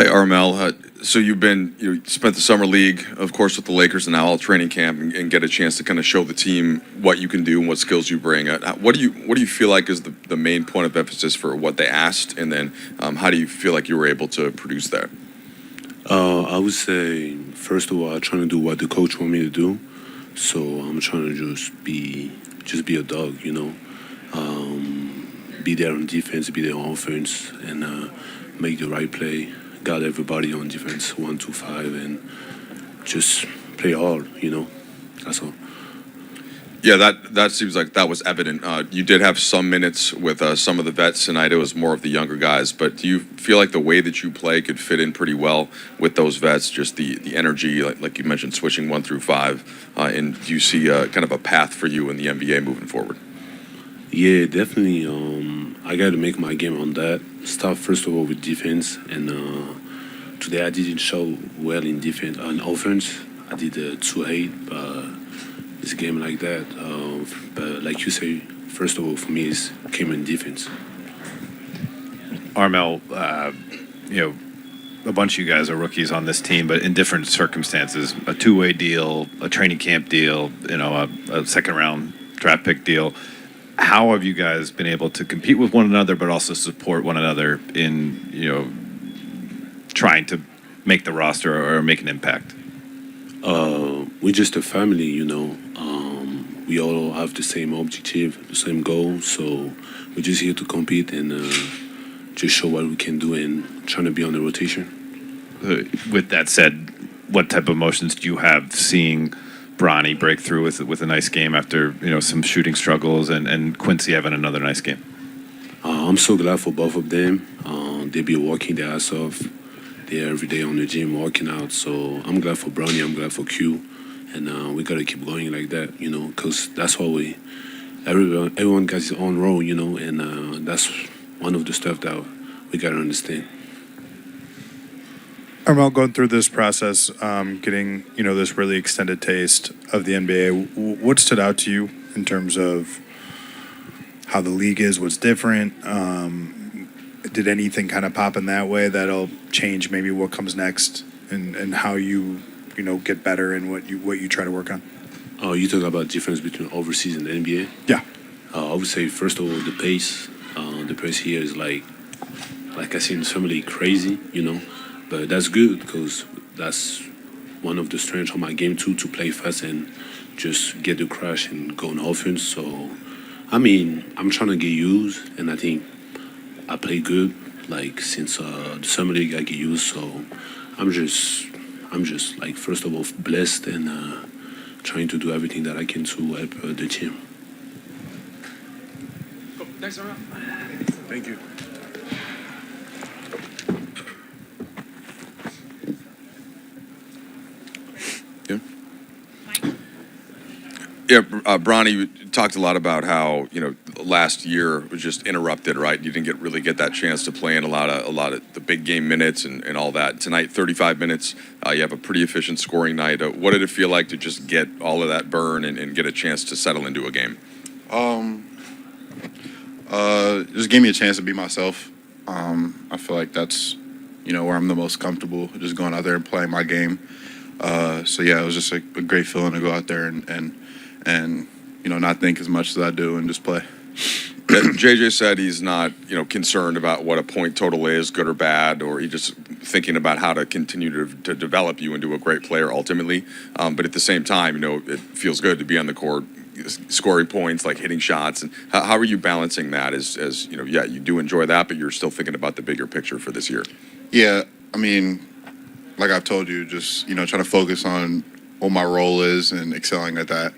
Hey, Armel. So you spent the summer league, of course, with the Lakers, and now all training camp, and get a chance to kind of show the team what you can do and what skills you bring. What do you feel like is the main point of emphasis for what they asked, and then how do you feel like you were able to produce that? I would say, first of all, I'm trying to do what the coach want me to do. So I'm trying to just be a dog, be there on defense, be there on offense, and make the right play. Got everybody on defense, 1, 2, 5, and just play hard, That's all. Yeah, that seems like that was evident. You did have some minutes with some of the vets tonight. It was more of the younger guys. But do you feel like the way that you play could fit in pretty well with those vets? Just the energy, like you mentioned, switching 1 through 5. And do you see kind of a path for you in the NBA moving forward? Yeah, definitely. I got to make my game on that. Start first of all with defense, and today I didn't show well in defense. On offense, I did 2-8. It's a game like that. But like you say, first of all, for me, it came in defense. Armel, a bunch of you guys are rookies on this team, but in different circumstances. A two-way deal, a training camp deal, a second-round draft pick deal. How have you guys been able to compete with one another, but also support one another in, trying to make the roster or make an impact? We're just a family, we all have the same objective, the same goal. So we're just here to compete and just show what we can do and trying to be on the rotation. With that said, what type of emotions do you have seeing Bronny break through with a nice game after some shooting struggles and Quincy having another nice game? I'm so glad for both of them. They be working their ass off. They're every day on the gym working out. So I'm glad for Bronny. I'm glad for Q, and we gotta keep going like that, because that's what everyone got his own role, and that's one of the stuff that we gotta understand. Armel, going through this process, getting this really extended taste of the NBA, what stood out to you in terms of how the league is? What's different? Did anything kind of pop in that way that'll change maybe what comes next and how you get better and what you try to work on? Oh, you talk about difference between overseas and the NBA? Yeah. I would say first of all the pace. The pace here is like I seen somebody crazy, But that's good because that's one of the strengths of my game too, to play fast and just get the crash and go on offense. So, I'm trying to get used, and I think I play good. Like since the summer league, I get used. So, I'm just like first of all blessed and trying to do everything that I can to help the team. Thanks, Armel. Thank you. Yeah, Bronny, you talked a lot about how last year was just interrupted, right? You didn't really get that chance to play in a lot of the big game minutes and all that. Tonight, 35 minutes. You have a pretty efficient scoring night. What did it feel like to just get all of that burn and get a chance to settle into a game? Just gave me a chance to be myself. I feel like that's where I'm the most comfortable, just going out there and playing my game. So yeah, it was just a great feeling to go out there and not think as much as I do and just play. JJ said he's not, concerned about what a point total is, good or bad, or he's just thinking about how to continue to develop you into a great player ultimately. But at the same time, it feels good to be on the court, scoring points, like hitting shots. And how are you balancing that? As you do enjoy that, but you're still thinking about the bigger picture for this year. Yeah, like I've told you, just trying to focus on what my role is and excelling at that.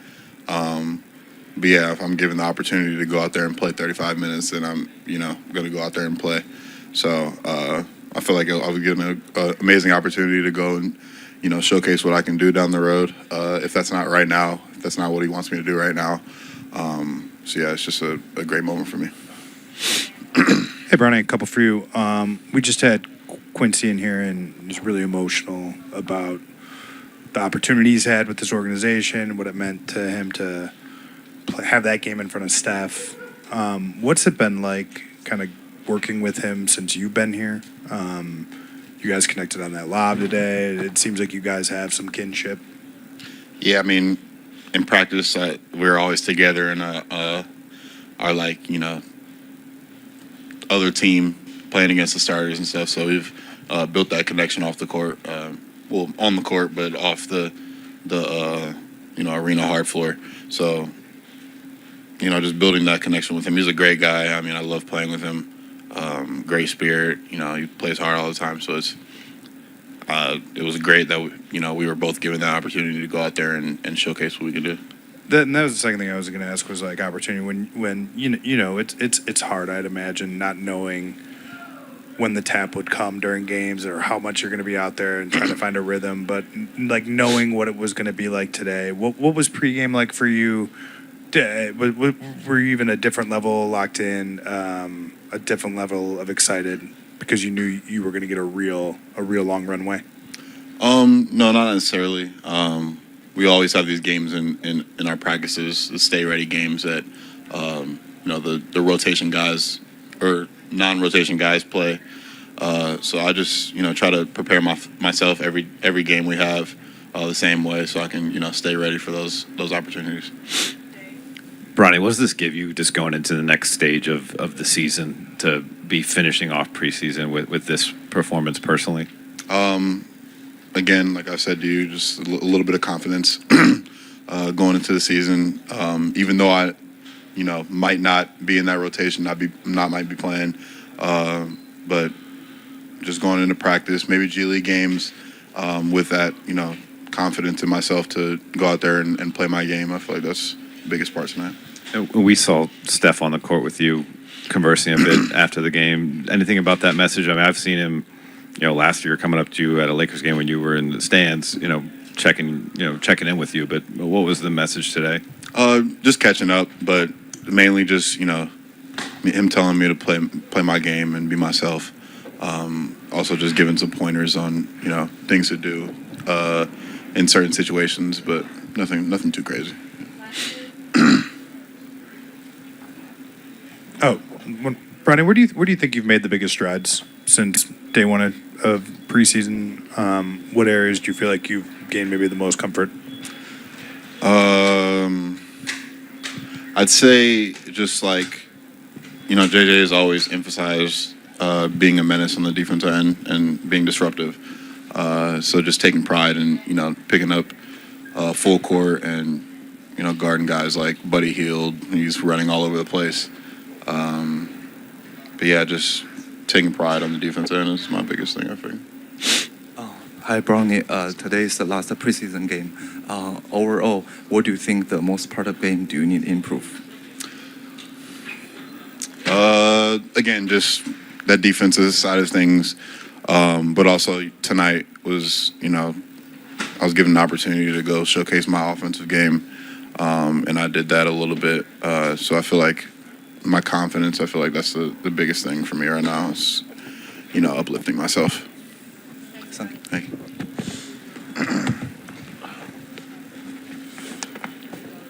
But yeah, if I'm given the opportunity to go out there and play 35 minutes, then I'm going to go out there and play. So I feel like I was given an amazing opportunity to go and showcase what I can do down the road. If that's not right now, if that's not what he wants me to do right now. So yeah, it's just a great moment for me. Hey, Bronny, a couple for you. We just had Quincy in here, and he's really emotional about the opportunity he's had with this organization, what it meant to him to have that game in front of Steph. What's it been like kind of working with him since you've been here? you guys connected on that lob today. It seems like you guys have some kinship. Yeah, I mean, in practice, we're always together in our like, other team playing against the starters and stuff. So we've built that connection off the court, on the court, but off the arena hard floor. So, just building that connection with him. He's a great guy. I mean, I love playing with him. Great spirit. He plays hard all the time. So it was great that we were both given that opportunity to go out there and showcase what we could do. That was the second thing I was going to ask was like opportunity when it's hard, I'd imagine, not knowing when the tap would come during games or how much you're going to be out there and trying to find a rhythm, but like knowing what it was going to be like today. What was pregame like for you? Were you even a different level locked in, a different level of excited because you knew you were going to get a real long runway? No, not necessarily. We always have these games in our practices, the stay ready games that the rotation guys or non-rotation guys play. So I just try to prepare myself every game we have the same way, so I can stay ready for those opportunities. Bronny, what does this give you just going into the next stage of the season to be finishing off preseason with this performance personally? Again, like I said to you, just a little bit of confidence going into the season. Even though I, might not be in that rotation, might be playing, but just going into practice, maybe G League games, with that, confidence in myself to go out there and play my game. I feel like that's the biggest part tonight. We saw Steph on the court with you conversing a bit after the game. Anything about that message? I mean, I've seen him, last year coming up to you at a Lakers game when you were in the stands, checking in with you. But what was the message today? Just catching up, but mainly just, him telling me to play my game and be myself. Also just giving some pointers on, things to do in certain situations, but nothing too crazy. Bronny, where do you think you've made the biggest strides since day one of preseason? What areas do you feel like you've gained maybe the most comfort? I'd say just like, JJ has always emphasized being a menace on the defensive end and being disruptive. So just taking pride in, picking up full court and, guarding guys like Buddy Hield. He's running all over the place. But yeah, just taking pride on the defense end is my biggest thing, I think. Hi, Bronny. Today is the last preseason game. Overall, what do you think the most part of the game do you need to improve? Again, just that defensive side of things. But also tonight was, I was given an opportunity to go showcase my offensive game. And I did that a little bit. So I feel like my confidence, I feel like that's the biggest thing for me right now is, uplifting myself. Thank you.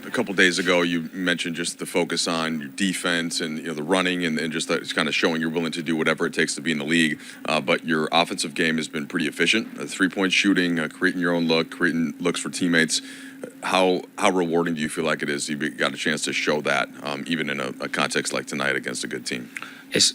A couple days ago, you mentioned just the focus on your defense and the running and just that it's kind of showing you're willing to do whatever it takes to be in the league. But your offensive game has been pretty efficient. 3-point shooting, creating your own look, creating looks for teammates. How rewarding do you feel like it is? You got a chance to show that, even in a context like tonight against a good team. It's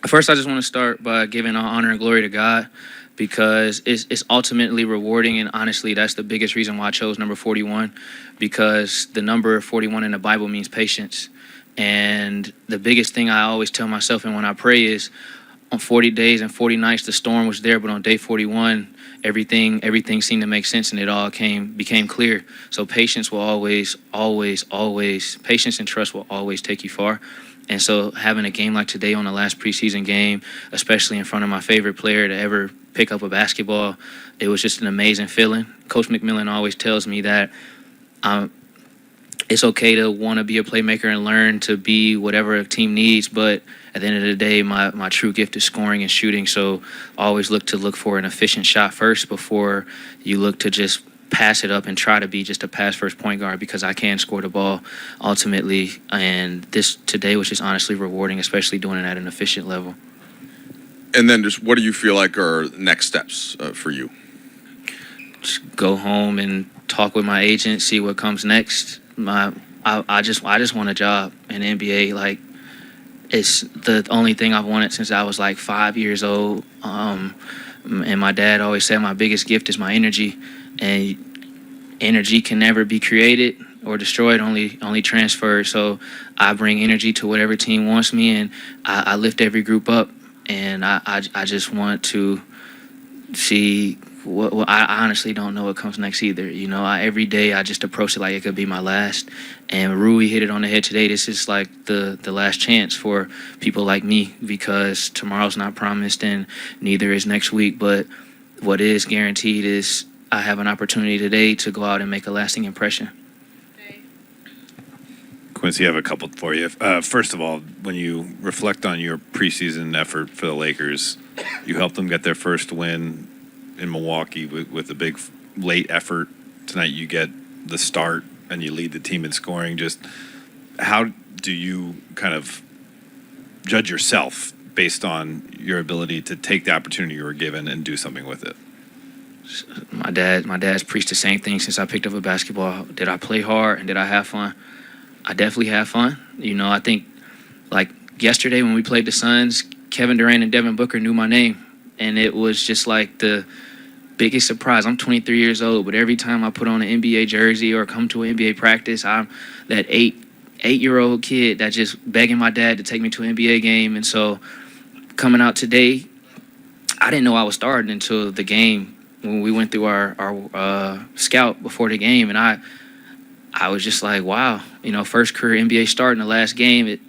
first, I just want to start by giving all honor and glory to God, because it's ultimately rewarding, and honestly, that's the biggest reason why I chose number 41, because the number 41 in the Bible means patience. And the biggest thing I always tell myself and when I pray is, on 40 days and 40 nights, the storm was there, but on day 41, everything seemed to make sense, and it all became clear. So patience will always, patience and trust will always take you far. And so having a game like today on the last preseason game, especially in front of my favorite player to ever pick up a basketball, it was just an amazing feeling. Coach McMillan always tells me that it's okay to want to be a playmaker and learn to be whatever a team needs, but at the end of the day, my true gift is scoring and shooting. So always look for an efficient shot first before you look to just pass it up and try to be just a pass-first point guard, because I can score the ball ultimately. And this today was just honestly rewarding, especially doing it at an efficient level. And then just what do you feel like are next steps for you? Just go home and talk with my agent, see what comes next. I just want a job in the NBA. Like, it's the only thing I've wanted since I was like 5 years old. And my dad always said my biggest gift is my energy, and energy can never be created or destroyed, only transferred. So I bring energy to whatever team wants me, and I lift every group up. And I just want to see what I honestly don't know what comes next either. You know, every day I just approach it like it could be my last. And Rui hit it on the head today. This is like the last chance for people like me, because tomorrow's not promised and neither is next week. But what is guaranteed is I have an opportunity today to go out and make a lasting impression. Quincy, I have a couple for you. First of all, when you reflect on your preseason effort for the Lakers, you helped them get their first win in Milwaukee with a big late effort. Tonight you get the start and you lead the team in scoring. Just how do you kind of judge yourself based on your ability to take the opportunity you were given and do something with it? My dad's preached the same thing since I picked up a basketball. Did I play hard and did I have fun? I definitely had fun. You know, I think like yesterday when we played the Suns, Kevin Durant and Devin Booker knew my name. And it was just like the biggest surprise. I'm 23 years old, but every time I put on an NBA jersey or come to an NBA practice, I'm that eight-year-old kid that's just begging my dad to take me to an NBA game. And so coming out today, I didn't know I was starting until the game when we went through our scout before the game. And I was just like, wow, you know, first career NBA start in the last game.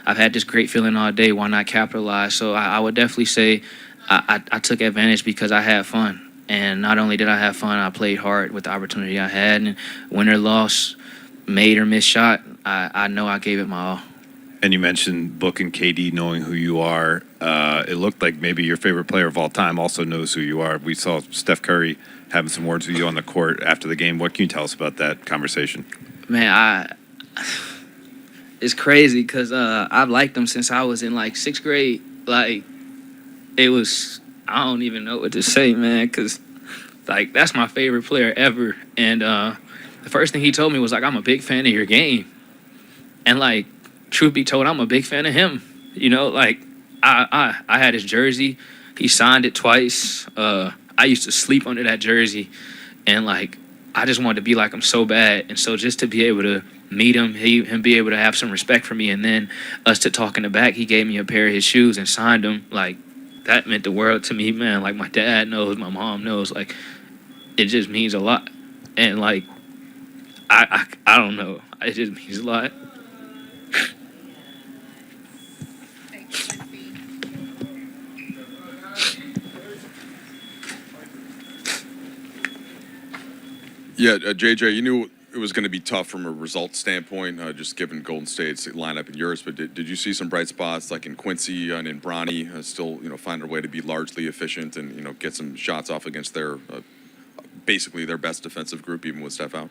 I've had this great feeling all day. Why not capitalize? So I would definitely say I took advantage because I had fun. And not only did I have fun, I played hard with the opportunity I had. And win or loss, made or missed shot, I know I gave it my all. And you mentioned Book and KD knowing who you are. It looked like maybe your favorite player of all time also knows who you are. We saw Steph Curry having some words with you on the court after the game. What can you tell us about that conversation? Man, it's crazy because I've liked him since I was in like 6th grade. Like, it was, I don't even know what to say, man, because like that's my favorite player ever. And the first thing he told me was like, I'm a big fan of your game. And like, truth be told, I'm a big fan of him. You know, like I had his jersey. He signed it twice. I used to sleep under that jersey, and like I just wanted to be like him so bad. And so just to be able to meet him, him be able to have some respect for me, and then us to talk in the back, he gave me a pair of his shoes and signed them. Like that meant the world to me, man. Like my dad knows, my mom knows. Like it just means a lot. And like I don't know, it just means a lot. Yeah, JJ, you knew it was going to be tough from a result standpoint, just given Golden State's lineup and yours. But did you see some bright spots like in Quincy and in Bronny, still find a way to be largely efficient and get some shots off against their basically their best defensive group, even with Steph out?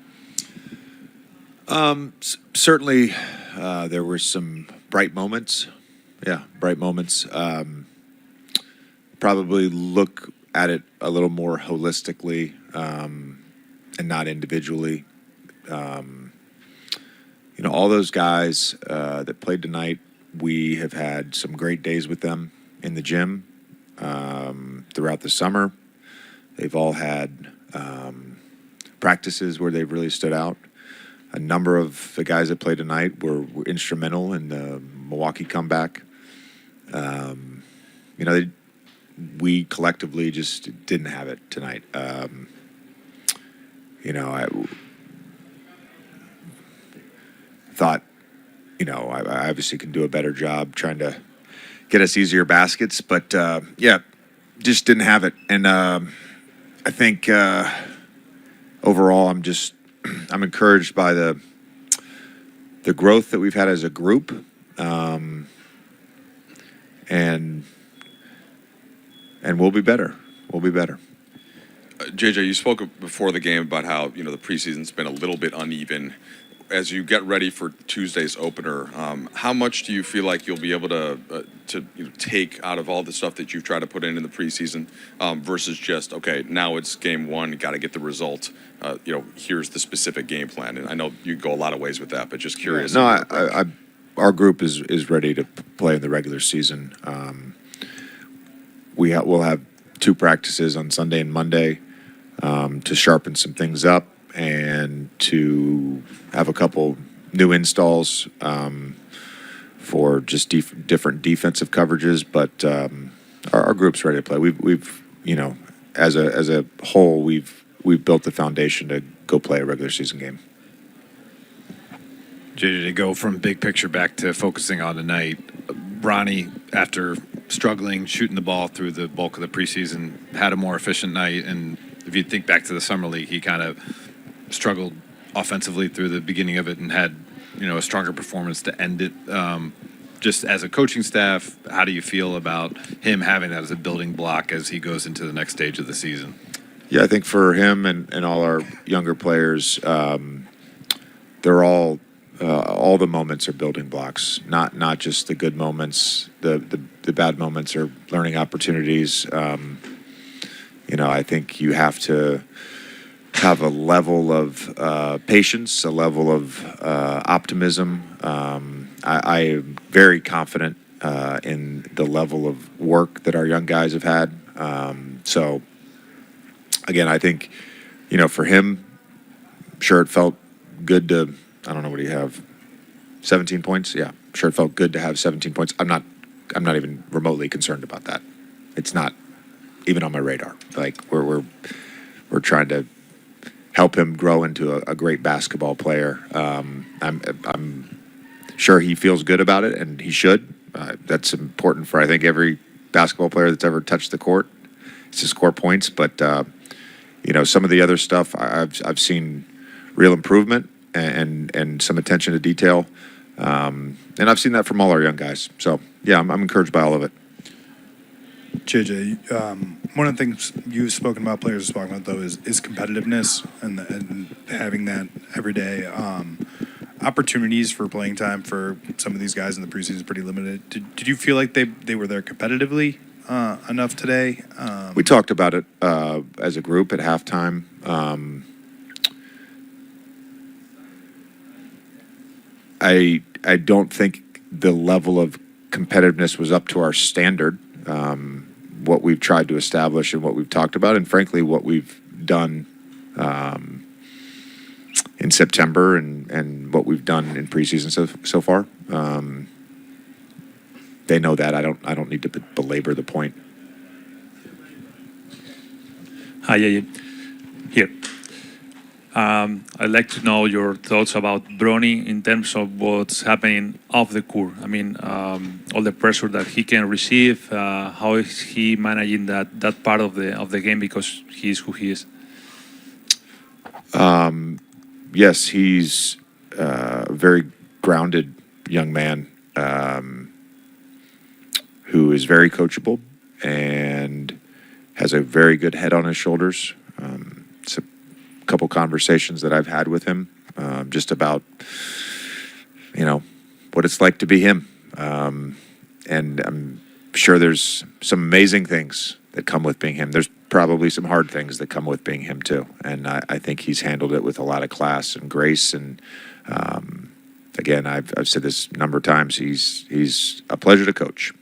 Certainly, there were some bright moments. Yeah, bright moments. Probably look at it a little more holistically. And not individually. All those guys that played tonight, we have had some great days with them in the gym throughout the summer. They've all had practices where they've really stood out. A number of the guys that played tonight were instrumental in the Milwaukee comeback. We collectively just didn't have it tonight. I thought, I obviously can do a better job trying to get us easier baskets, but just didn't have it. And I think overall, I'm encouraged by the growth that we've had as a group, and we'll be better. We'll be better. JJ, you spoke before the game about how the preseason's been a little bit uneven. as you get ready for Tuesday's opener, how much do you feel like you'll be able to take out of all the stuff that you've tried to put in the preseason versus just, okay, now it's game one, got to get the result. Here's the specific game plan. And I know you go a lot of ways with that, but just curious. No, our group is ready to play in the regular season. We'll have 2 practices on Sunday and Monday to sharpen some things up and to have a couple new installs for just different defensive coverages. But our group's ready to play. We've as a whole, we've built the foundation to go play a regular season game. JJ, to go from big picture back to focusing on tonight, Bronny, after struggling shooting the ball through the bulk of the preseason, had a more efficient night. And if you think back to the summer league, he kind of struggled offensively through the beginning of it and had a stronger performance to end it. Just as a coaching staff, how do you feel about him having that as a building block as he goes into the next stage of the season? Yeah, I think for him and all our younger players, they're all the moments are building blocks, not just the good moments. The bad moments are learning opportunities. I think you have to have a level of patience, a level of optimism. I am very confident in the level of work that our young guys have had. So, again, I think, for him, sure, it felt good to, I don't know, what do you have, 17 points? Yeah, sure, it felt good to have 17 points. I'm not even remotely concerned about that. It's not even on my radar. Like, we're trying to help him grow into a great basketball player. I'm sure he feels good about it, and he should. That's important for, I think, every basketball player that's ever touched the court. It's to score points, but some of the other stuff, I've seen real improvement and some attention to detail, and I've seen that from all our young guys. So yeah, I'm encouraged by all of it. JJ, one of the things you've spoken about, players have spoken about, though, is competitiveness and having that every day. Opportunities for playing time for some of these guys in the preseason is pretty limited. Did you feel like they were there competitively enough today? We talked about it as a group at halftime. I don't think the level of competitiveness was up to our standard. What we've tried to establish and what we've talked about, and frankly, what we've done in September and what we've done in preseason so far. They know that. I don't need to belabor the point. Hi, JJ. Here. I'd like to know your thoughts about Bronny in terms of what's happening off the court. I mean, all the pressure that he can receive. How is he managing that part of the game because he is who he is? Yes, he's a very grounded young man who is very coachable and has a very good head on his shoulders. It's a couple conversations that I've had with him just about, what it's like to be him. And I'm sure there's some amazing things that come with being him. There's probably some hard things that come with being him too. And I think he's handled it with a lot of class and grace. And again, I've said this a number of times. He's a pleasure to coach.